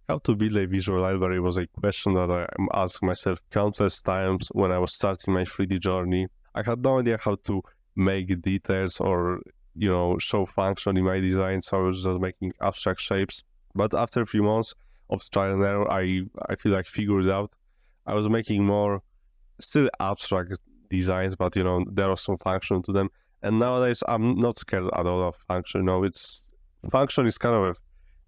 How to build a visual library was a question that I asked myself countless times when I was starting my 3D journey. I had no idea how to make details or, show function in my design, so I was just making abstract shapes. But after a few months of trial and error, I feel like figured it out. I was making more still abstract designs, but there was some function to them. And nowadays, I'm not scared at all of function. It's function is kind of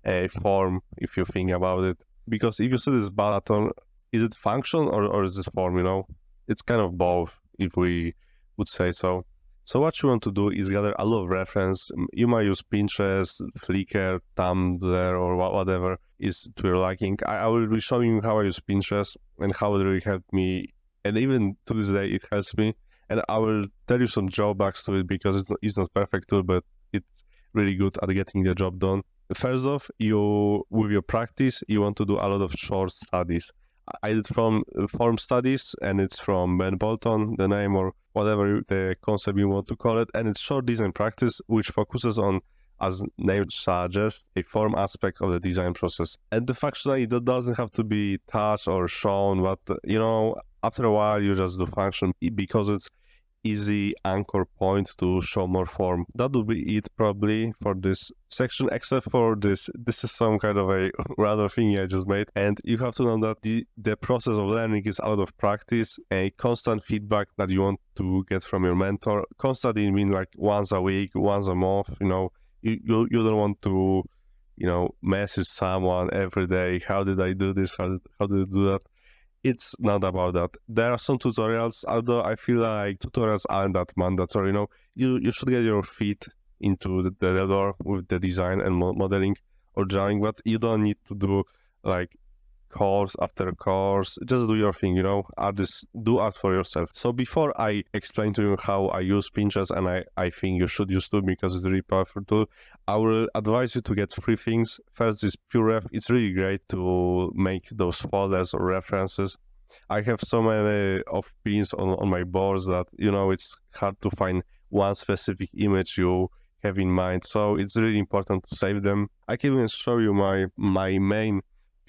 a form if you think about it. Because if you see this button, is it function or is it form? It's kind of both, if we would say so. So what you want to do is gather a lot of reference. You might use Pinterest, Flickr, Tumblr, or whatever is to your liking. I will be showing you how I use Pinterest and how it really helped me. And even to this day, it helps me. And I will tell you some drawbacks to it because it's not perfect tool, but it's really good at getting the job done. First off, with your practice, you want to do a lot of short studies. I did from form studies, and it's from Ben Bolton, the name or whatever the concept you want to call it, and it's short design practice, which focuses on, as name suggests, a form aspect of the design process. And the functionality that doesn't have to be touched or shown, but after a while you just do function because it's easy anchor point to show more form. That would be it probably for this section, except for this. This is some kind of a random thing I just made. And you have to know that the process of learning is a lot of practice, a constant feedback that you want to get from your mentor. Constantly mean like once a week, once a month, you don't want to, message someone every day. How did I do this? How did I do that? It's not about that. There are some tutorials, although I feel like tutorials aren't that mandatory. You should get your feet into the door with the design and modeling or drawing, but you don't need to do like course after course. Just do your thing, do art for yourself. So before I explain to you how I use Pinterest, and I think you should use too because it's a really powerful tool, I will advise you to get three things. First is PureRef. It's really great to make those folders or references. I have so many of pins on my boards that, it's hard to find one specific image you have in mind. So it's really important to save them. I can even show you my main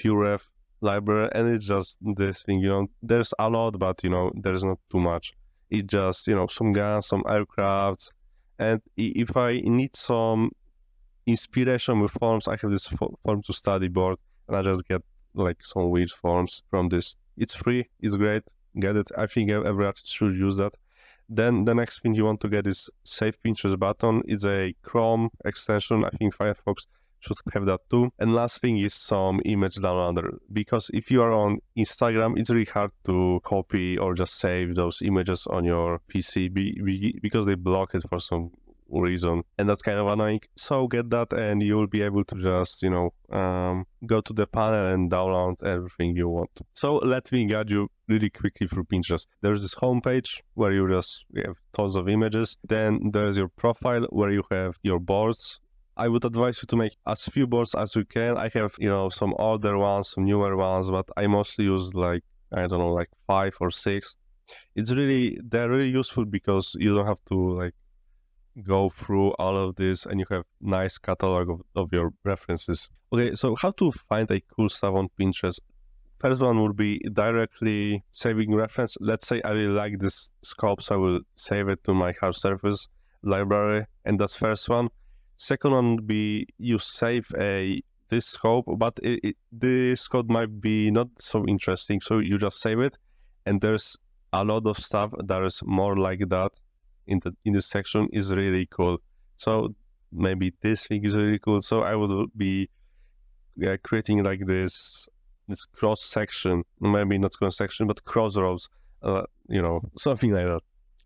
PureRef library, and it's just this thing. There's a lot, but there's not too much. It just some guns, some aircrafts, and if I need some inspiration with forms, I have this form to study board, and I just get like some weird forms from this. It's free, it's great, get it. I think every artist should use that. Then the next thing you want to get is Save Pinterest button. It's a Chrome extension. I think Firefox should have that too. And last thing is some image downloader, because if you are on Instagram, it's really hard to copy or just save those images on your PC because they block it for some reason, and that's kind of annoying. So get that, and you will be able to just go to the panel and download everything you want. So let me guide you really quickly through Pinterest. There's this homepage where you have tons of images. Then there's your profile where you have your boards. I would advise you to make as few boards as you can. I have, some older ones, some newer ones, but I mostly use like 5 or 6. They're really useful because you don't have to go through all of this, and you have nice catalog of your references. Okay, so how to find a cool stuff on Pinterest? First one would be directly saving reference. Let's say I really like this scope, so I will save it to my hard surface library, and that's first one. Second one would be you save this scope, but this code might be not so interesting, so you just save it, and there's a lot of stuff that is more like that in this section is really cool. So maybe this thing is really cool. So I would be creating like this cross section, maybe not cross section, but crossroads, something like that.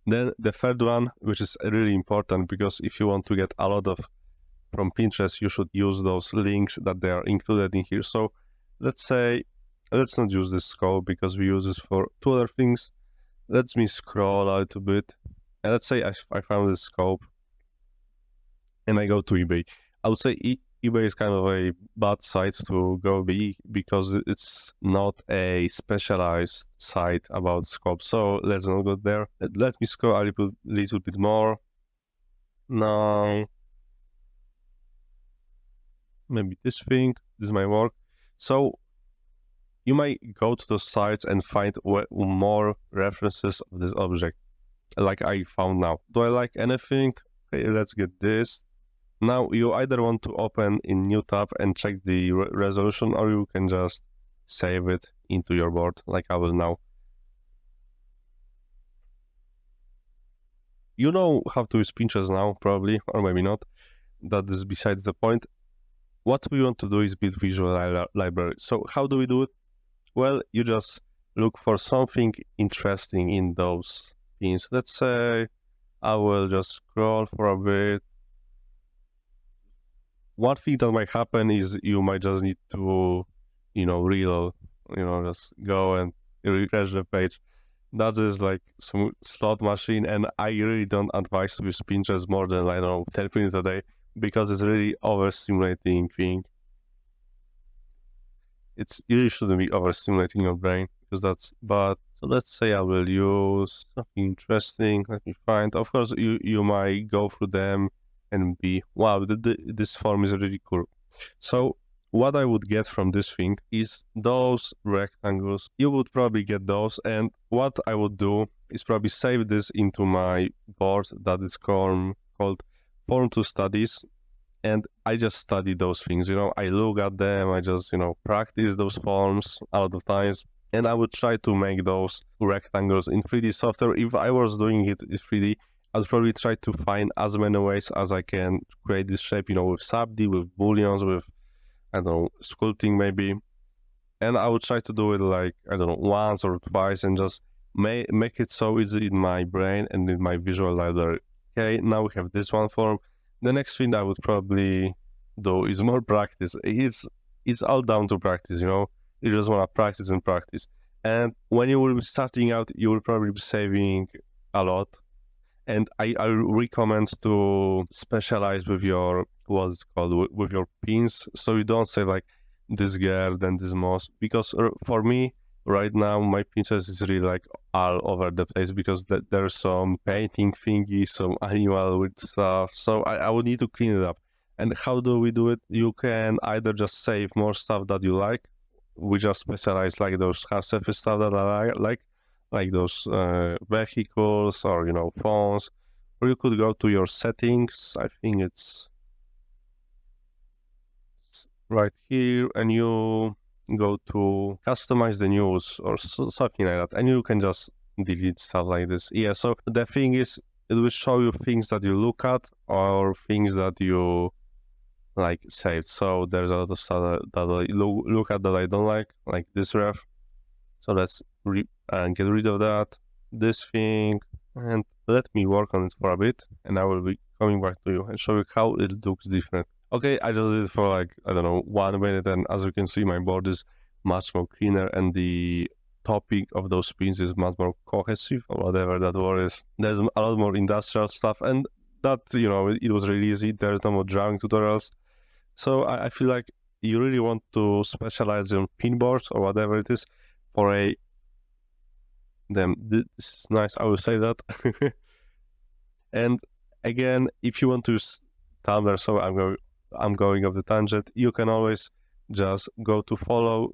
Then the third one, which is really important, because if you want to get a lot of from Pinterest, you should use those links that they are included in here. So let's not use this scope because we use this for two other things. Let me scroll a little bit. And let's say I found this scope and I go to eBay. I would say eBay is kind of a bad site to go because it's not a specialized site about scopes. So let's not go there. Let me scroll a little bit more. Now, maybe this thing, this is my work. So you might go to those sites and find more references of this object, like I found now. Do I like anything? Okay, let's get this. Now you either want to open in new tab and check the resolution, or you can just save it into your board, like I will now. You know how to use Pinterest now, probably, or maybe not. That is besides the point. What we want to do is build visual library. So how do we do it? Well, you just look for something interesting in those pins. Let's say I will just scroll for a bit. One thing that might happen is you might just need to, reload, just go and refresh the page. That is like some slot machine, and I really don't advise to use Pinterest more than, 10 minutes a day, because it's really overstimulating thing. You really shouldn't be overstimulating your brain, because but so let's say I will use something interesting. Let me find. Of course, you might go through them and be, wow, this form is really cool. So what I would get from this thing is those rectangles. You would probably get those, and what I would do is probably save this into my board that is called Form to Studies, and I just study those things. I look at them, I just practice those forms a lot of times, and I would try to make those rectangles in 3D software. If I was doing it in 3D, I'd probably try to find as many ways as I can create this shape, with SubD, with booleans, with, I don't know, sculpting maybe. And I would try to do it like, I don't know, once or twice, and just make it so easy in my brain and in my visual library. Okay, now we have this one form. The next thing I would probably do is more practice. It's all down to practice, You just want to practice and practice. And when you will be starting out, you will probably be saving a lot. And I recommend to specialize with your, what's called, with your pins. So you don't say like this girl, then this mouse. Because for me, right now, my Pinterest is really like all over the place, because there's some painting thingy, some animal with stuff. So I would need to clean it up. And how do we do it? You can either just save more stuff that you like. We just specialize like those hard surface stuff that I like those vehicles or, phones. Or you could go to your settings. I think it's right here, and you go to customize the news or something like that, and you can just delete stuff like this. Yeah, so the thing is, it will show you things that you look at or things that you like saved. So there's a lot of stuff that I look at that I don't like this ref. So let's get rid of that, this thing, and let me work on it for a bit, and I will be coming back to you and show you how it looks different. Okay, I just did it for like, I don't know, 1 minute, and as you can see, my board is much more cleaner, and the topic of those pins is much more cohesive, or whatever that word is. There's a lot more industrial stuff, and that, it was really easy. There's no more drawing tutorials. So I feel like you really want to specialize in pin boards or whatever it is for a them. This is nice, I will say that. And again, if you want to use Tumblr, so I'm going off the tangent, you can always just go to follow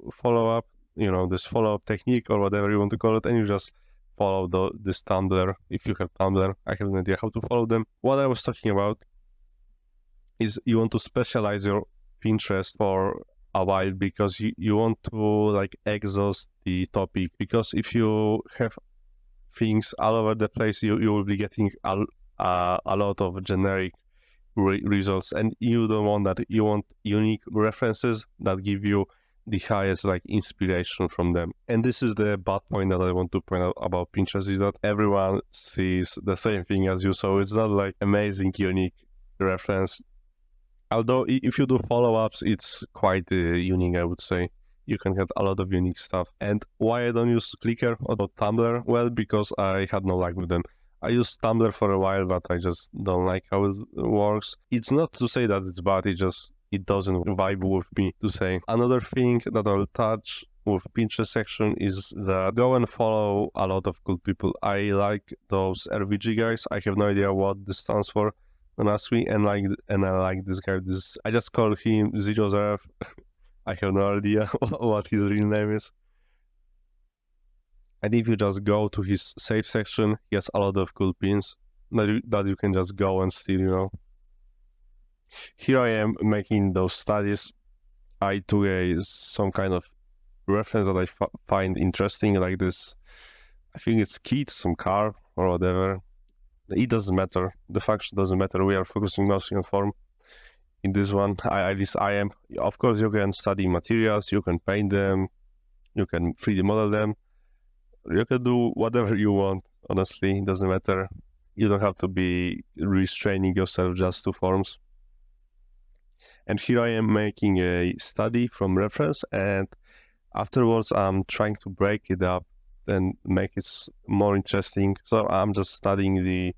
up, this follow up technique or whatever you want to call it, and you just follow this Tumblr. If you have Tumblr, I have no idea how to follow them. What I was talking about is you want to specialize your Pinterest for a while, because you want to like exhaust the topic, because if you have things all over the place, you will be getting a lot of generic results, and you don't want that. You want unique references that give you the highest like inspiration from them. And this is the bad point that I want to point out about Pinterest, is that everyone sees the same thing as you, so it's not like amazing unique reference. Although if you do follow-ups, it's quite unique, I would say. You can get a lot of unique stuff. And why I don't use Flickr or Tumblr? Well, because I had no luck with them. I used Tumblr for a while, but I just don't like how it works. It's not to say that it's bad, it doesn't vibe with me, to say. Another thing that I'll touch with Pinterest section is that go and follow a lot of cool people. I like those RVG guys. I have no idea what this stands for. Don't ask me. And I like this guy. I just call him Zero Zerf. I have no idea what his real name is. And if you just go to his save section, he has a lot of cool pins that you can just go and steal, you know. Here I am making those studies. I took some kind of reference that I find interesting, like this. I think it's key to some car or whatever. It doesn't matter. The function doesn't matter. We are focusing mostly on form. In this one, at least I am. Of course, you can study materials, you can paint them, you can 3D model them. You can do whatever you want, honestly. It doesn't matter. You don't have to be restraining yourself just to forms. And here I am making a study from reference, and afterwards I'm trying to break it up and make it more interesting. So I'm just studying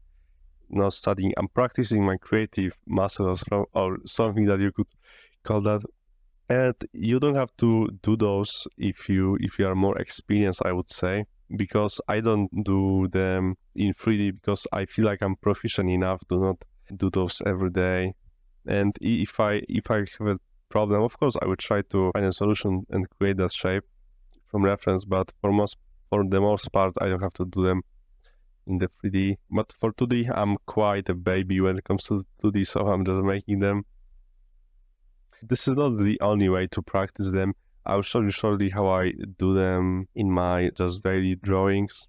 not studying, I'm practicing my creative muscles or something that you could call that. And you don't have to do those if you are more experienced, I would say, because I don't do them in 3D because I feel like I'm proficient enough to not do those every day. And if I have a problem, of course I would try to find a solution and create that shape from reference, but for the most part I don't have to do them in the 3D. But for 2D, I'm quite a baby when it comes to 2D, so I'm just making them. This is not the only way to practice them. I'll show you shortly how I do them in my just daily drawings.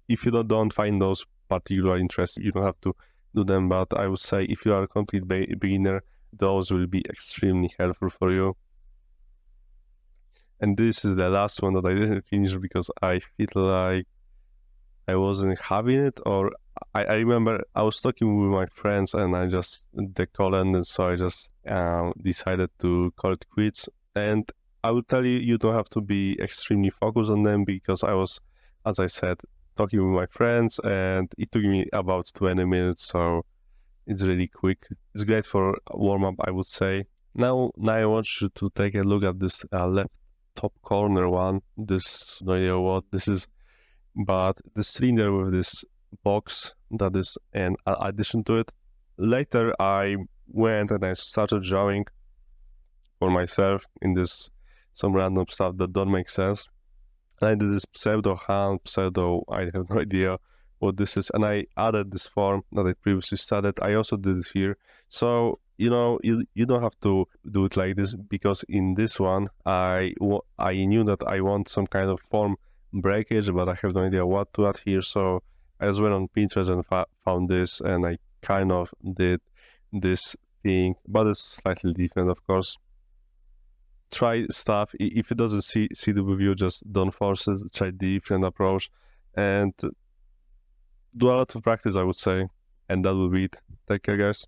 If you don't find those particularly interesting, you don't have to do them, but I would say if you are a complete beginner, those will be extremely helpful for you. And this is the last one that I didn't finish because I feel like I wasn't having it, or I remember I was talking with my friends and I just decalled, and so I just decided to call it quits. And I will tell you, you don't have to be extremely focused on them because I was, as I said, talking with my friends, and it took me about 20 minutes, so it's really quick. It's great for warm up, I would say. Now I want you to take a look at this left top corner one. This, no idea what this is, but the cylinder with this box that is an addition to it. Later I went and I started drawing for myself in this some random stuff that don't make sense. And I did this pseudo hand, I have no idea what this is, and I added this form that I previously studied. I also did it here. So you know, you don't have to do it like this, because in this one I knew that I want some kind of form breakage, but I have no idea what to add here. So I just went on Pinterest and found this, and I kind of did this thing, but it's slightly different, of course. Try stuff. If it doesn't see the review, just don't force it. Try different approach and do a lot of practice, I would say. And that will be it. Take care, guys.